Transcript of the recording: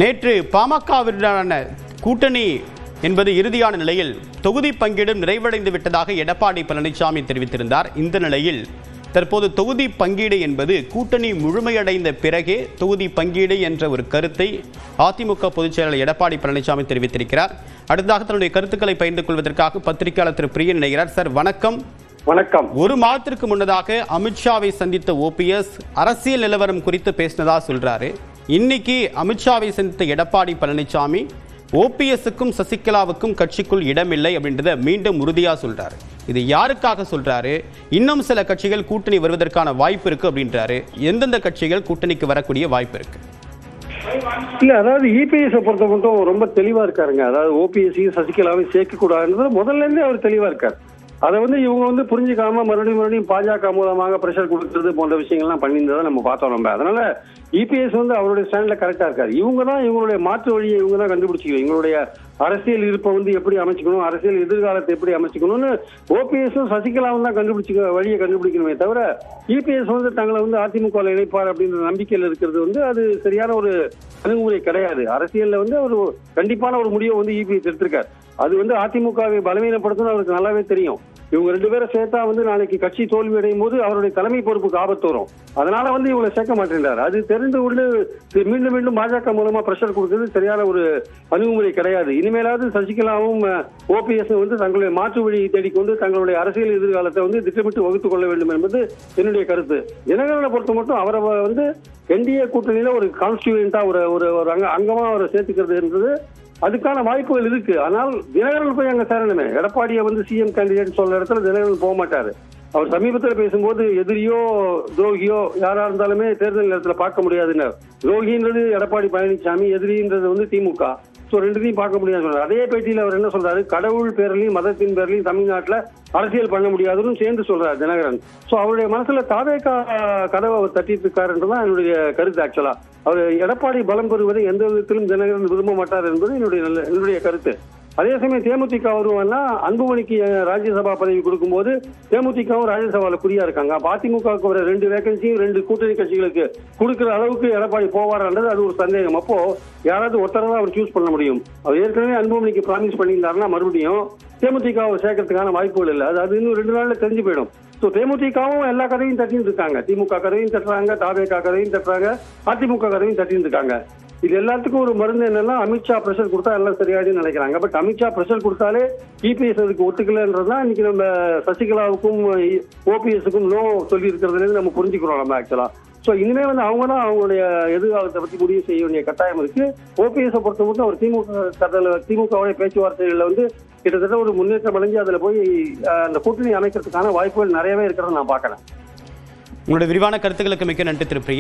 நேற்று பாமகவிற்கான கூட்டணி என்பது இறுதியான நிலையில் தொகுதி பங்கீடு நிறைவடைந்து விட்டதாக எடப்பாடி பழனிசாமி தெரிவித்திருந்தார். இந்த நிலையில் தற்போது தொகுதி பங்கீடு என்பது கூட்டணி முழுமையடைந்த பிறகே தொகுதி பங்கீடு என்ற ஒரு கருத்தை அதிமுக பொதுச் செயலாளர் எடப்பாடி பழனிசாமி தெரிவித்திருக்கிறார். அடுத்ததாக தன்னுடைய கருத்துக்களை பகிர்ந்து கொள்வதற்காக பத்திரிகையாளர் திரு பிரியன் இணைகிறார். சார் வணக்கம். வணக்கம். ஒரு மாதத்திற்கு முன்னதாக அமித்ஷாவை சந்தித்த ஓபிஎஸ் அரசியல் நிலவரம் குறித்து பேசினதா சொல்றாரு. இன்னைக்கு அமித்ஷாவை சந்தித்த எடப்பாடி பழனிசாமி ஓபிஎஸ்க்கும் சசிகலாவுக்கும் கட்சிக்குள் இடமில்லை அப்படின்றத மீண்டும் உறுதியா சொல்றாரு. இது யாருக்காக சொல்றாரு? இன்னும் சில கட்சிகள் கூட்டணி வருவதற்கான வாய்ப்பு இருக்கு அப்படின்றாரு. எந்தெந்த கட்சிகள் கூட்டணிக்கு வரக்கூடிய வாய்ப்பு இருக்கு? இல்ல, அதாவது இபிஎஸ் பொறுத்த மட்டும் ரொம்ப தெளிவா இருக்காருங்க. அதாவது ஓபிஎஸ் சசிகலாவை சேர்க்க கூடாதுன்றது முதல்ல இருந்தே அவர் தெளிவா இருக்காரு. அதை இவங்க புரிஞ்சுக்காம மறுபடியும் பாஜக மூலமாக பிரஷர் கொடுக்கறது போன்ற விஷயங்கள்லாம் பண்ணியிருந்ததை நம்ம பார்த்தோம். நம்ம அதனால இபிஎஸ் அவருடைய ஸ்டாண்ட்ல கரெக்டா இருக்காரு. இவங்க தான் இவங்களுடைய மாற்று வழியை இவங்க தான் கண்டுபிடிச்சிக்கணும். இவங்களுடைய அரசியல் இருப்பை எப்படி அமைச்சுக்கணும், அரசியல் எதிர்காலத்தை எப்படி அமைச்சுக்கணும்னு ஓபிஎஸும் சசிகலாவும் தான் வழியை கண்டுபிடிக்கணுமே தவிர இபிஎஸ் தங்களை அதிமுக இணைப்பார் அப்படின்ற நம்பிக்கையில் இருக்கிறது அது சரியான ஒரு அணுகுமுறை கிடையாது. அரசியல்ல ஒரு கண்டிப்பான ஒரு முடிவை இபிஎஸ் எடுத்திருக்காரு. அது அதிமுகவை பலவீனப்படுத்தணும் அவருக்கு நல்லாவே தெரியும். இவங்க ரெண்டு பேரும் சேர்த்தா நாளைக்கு கட்சி தோல்வி அடையும் போது அவருடைய தலைமை பொறுப்புக்கு ஆபத்து வரும். அதனால இவங்களை சேர்க்க மாட்டேன்றாரு. அது தெரிந்து கொண்டு மீண்டும் மீண்டும் பாஜக மூலமா பிரஷர் கொடுக்கிறது சரியான ஒரு அணுகுமுறை கிடையாது. இனிமேலாவது சசிகலாவும் ஓபிஎஸ் தங்களுடைய மாற்று வழியை தேடிக்கொண்டு தங்களுடைய அரசியல் எதிர்காலத்தை திட்டமிட்டு வகுத்துக் கொள்ள வேண்டும் என்பது என்னுடைய கருத்து. தினகரனை பொறுத்த மட்டும் அவரை என்டிஏ கூட்டணியில ஒரு கான்ஸ்டியூயன்டா ஒரு அங்கமா அவரை சேர்த்துக்கிறது என்பது அதுக்கான வாய்ப்புகள் இருக்கு. ஆனால் தினகரன் போய் அங்க சேரணுமே. எடப்பாடியை சிஎம் கேண்டிடேட் சொல்ற இடத்துல தினகரன் போக மாட்டாரு. அவர் சமீபத்தில் பேசும்போது எதிரியோ துரோகியோ யாரா இருந்தாலுமே தேர்தல் நேரத்தில் பார்க்க முடியாதுன்னு. துரோகின்றது எடப்பாடி பழனிசாமி, எதிரின்றது திமுக. ரெண்டுத்தையும் பார்க்க முடியாது. அதே பேட்டியில் அவர் என்ன சொல்றாரு, கடவுள் பேர்லையும் மதத்தின் பேர்லையும் தமிழ்நாட்டில் அரசியல் பண்ண முடியாதுன்னு சேர்ந்து சொல்றாரு தினகரன். அவருடைய மனசுல தாவேகா கதவை அவர் தட்டிட்டு இருக்காருன்றதான் என்னுடைய கருத்து. ஆக்சுவலா அவர் எடப்பாடி பலம் பெறுவதை எந்த விதத்திலும் தினகரன் விரும்ப மாட்டார் என்பது என்னுடைய கருத்து. அதே சமயம் தேமுதிக வருவாங்கன்னா அன்புமணிக்கு ராஜ்யசபா பதவி கொடுக்கும்போது தேமுதிகவும் ராஜ்யசபால குறியா இருக்காங்க. அதிமுகவுக்கு ஒரு 2 வேகன்சியும் 2 கூட்டணி கட்சிகளுக்கு கொடுக்கிற அளவுக்கு எடப்பாடி போவார்ன்றது அது ஒரு சந்தேகம். அப்போ யாராவது ஒருத்தரை தான் அவர் சூஸ் பண்ண முடியும். அவர் ஏற்கனவே அன்புமணிக்கு ப்ராமிஸ் பண்ணியிருந்தாருன்னா மறுபடியும் தேமுதிகவை சேர்க்கறதுக்கான வாய்ப்புகள் இல்லை. அது இன்னும் 2 நாள்ல தெரிஞ்சு போயிடும். தேமுதிகவும் எல்லா கதையும் தட்டின்னு இருக்காங்க. திமுக கதையும் தட்டுறாங்க, தாவேகா கதையும் தட்டுறாங்க, அதிமுக கதையும் தட்டின்னு இருக்காங்க. இது எல்லாத்துக்கும் ஒரு மருந்து என்னன்னா அமித்ஷா பிரஷர் கொடுத்தா எல்லாம் சரியாயிடுன்னு நினைக்கிறாங்க. பட் அமித்ஷா பிரஷர் கொடுத்தாலே இபிஎஸ் அதுக்கு ஒத்துக்கலன்றதுதான் இன்னைக்கு நம்ம சசிகலாவுக்கும் ஓபிஎஸ்க்கும் நோ சொல்லி இருக்கிறதுல நம்ம புரிஞ்சுக்கிறோம் நம்ம ஆக்சுவலா. இனிமே அவங்க தான் அவங்களுடைய எதிர்காலத்தை பத்தி முடிவு செய்ய வேண்டிய கட்டாயம் இருக்கு. ஓபிஎஸ் பொறுத்த மட்டும் அவர் திமுகவுடைய பேச்சுவார்த்தைகள்ல கிட்டத்தட்ட ஒரு முன்னேற்றம் அடைஞ்சு அதுல போய் அந்த கூட்டணி அமைக்கிறதுக்கான வாய்ப்புகள் நிறையவே இருக்கிறத நான் பாக்கிறேன். உங்களுடைய விரிவான கருத்துக்களுக்கு மிக்க நன்றி திரு பிரியன்.